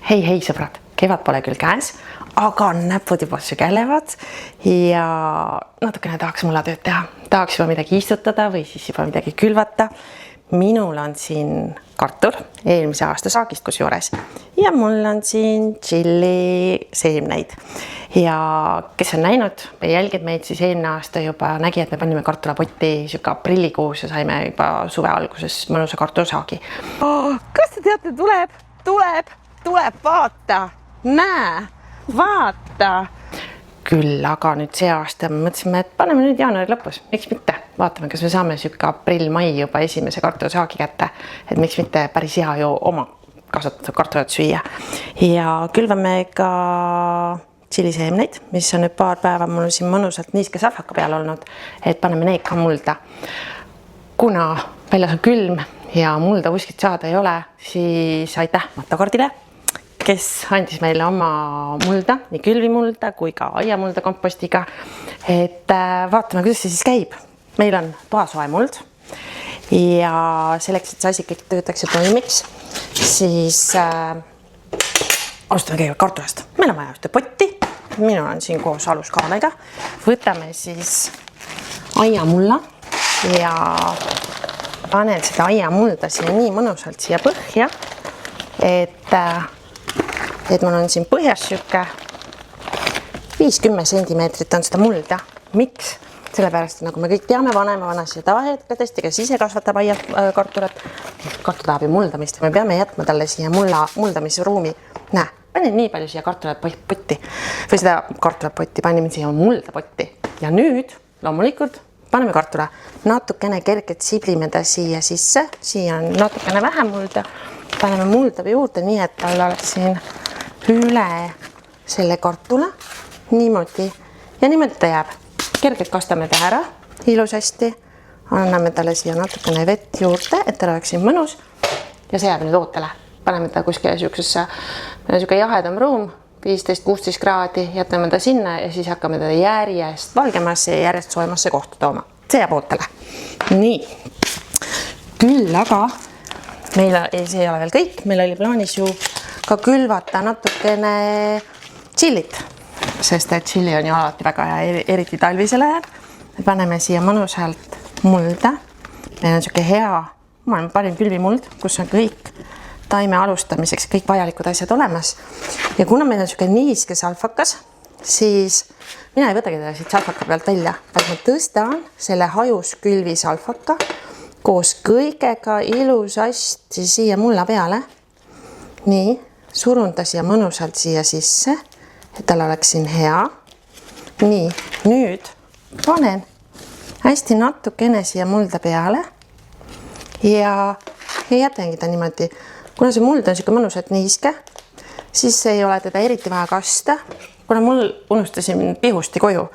Hei sõbrad, kevad pole küll käes, aga näpud juba sügelevad ja natukene tahaks mullatööd teha. Tahaks juba midagi istutada või siis juba midagi külvata. Minul on siin kartul eelmise aasta saagist kusjuures ja mul on siin tšilli seemneid. Ja kes on näinud või jälgid meid, siis eelmine aasta juba nägi, et me panime kartulapotti siuke aprillikuus ja saime juba suve alguses mõnusa kartulisaagi. Kas te teate, tuleb, vaata, näe, vaata. Küll, aga nüüd see aasta mõtlesime, et paneme nüüd jaanuari lõpus, miks mitte? Vaatame, kas me saame siuke aprill-mai juba esimese kartulisaagi kätte, et miks mitte päris hea ju oma kasvatatud kartulit süüa. Ja külvame ka tšilliseemneid, mis on nüüd paar päeva mul siin mõnusalt niiske salvaka peal olnud, et paneme neid ka mulda. Kuna väljas on külm ja mulda kuskilt saada ei ole, siis aitäh Matokardile, kes andis meile oma mulda, nii külvimulda kui ka aiamulda kompostiga. Et vaatame, kuidas see siis käib. Meil on toasoe muld ja selleks, et see asi kõik töötaks ja toimiks, siis alustame kõigepealt kartulast. Meil on vaja ühte potti. Minul on siin koos aluskaanega. Võtame siis aiamulla ja panen seda aiamulda siia nii mõnusalt siia põhja, et mul on siin põhjas siuke 5-10 sentimeetrit on seda mulda. Miks? Sellepärast, nagu me kõik teame, vanasi ja tavahetkadest, kes ise kasvatab aiakartulat. Kartul tahab ju muldamist ja me peame jätma talle siia muldamisruumi. Näe, panin nii palju siia kartulapotti või seda kartulapotti panime siia muldapotti. Ja nüüd loomulikult paneme kartula. Natukene kergelt siblime ta siia sisse. Siia on natukene vähem mulda. Paneme mulda juurde nii, et tal oleks siin üle selle kartula niimoodi ja niimoodi ta jääb. Kergelt kastame ta ära ilusasti, anname talle siia natukene vett juurde, et tal oleks siin mõnus ja see jääb nüüd ootele. Paneme ta kuskile siuksesse, meil on siuke jahedam ruum, 15-16 kraadi, jätame ta sinna ja siis hakkame ta järjest valgemasse ja järjest soojemasse kohta tooma. See jääb ootele. Nii, küll aga meil see ei ole veel kõik, meil oli plaanis ju ka külvata natukene tšillit, sest et tšilli on ju alati väga hea, eriti talvisel ajal. Me paneme siia mõnusalt mulda. Meil on siuke hea, ma olen parim külvimuld, kus on kõik taime alustamiseks, kõik vajalikud asjad olemas. Ja kuna meil on siuke niiske salvakas, siis mina ei võtagi teda siit salvaka pealt välja, vaid ma tõstan selle hajus külvi salvaka koos kõigega ilusasti siia mulla peale. Nii, surun ta siia mõnusalt siia sisse, et tal oleks siin hea. Nii, nüüd panen hästi natukene siia mulda peale ja jätengi ta niimoodi. Kuna see muld on siuke mõnusalt niiske, siis ei ole teda eriti vaja kasta. Kuna mul unustasin pihusti koju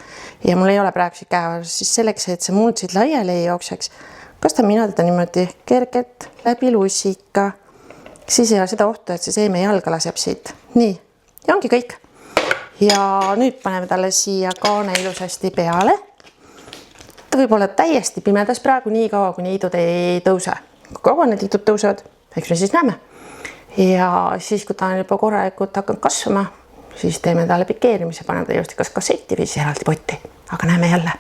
ja mul ei ole praegu siit käeval, siis selleks, et see muld siit laiali ei jookseks, kastan mina teda niimoodi kergelt läbi lussika. Siis ei ole seda ohtu, et see seeme jalga laseb siit. Nii, ja ongi kõik. Ja nüüd paneme talle siia kaane ilusasti peale. Ta võib olla täiesti pimedas praegu nii kaua, kui niidud ei tõuse. Kui kaua need niidud tõusevad, eks me siis näeme. Ja siis, kui ta on juba korralikult hakanud kasvama, siis teeme talle pikeerimise, paneme ta just kas kasseti või siis eraldi potti. Aga näeme jälle.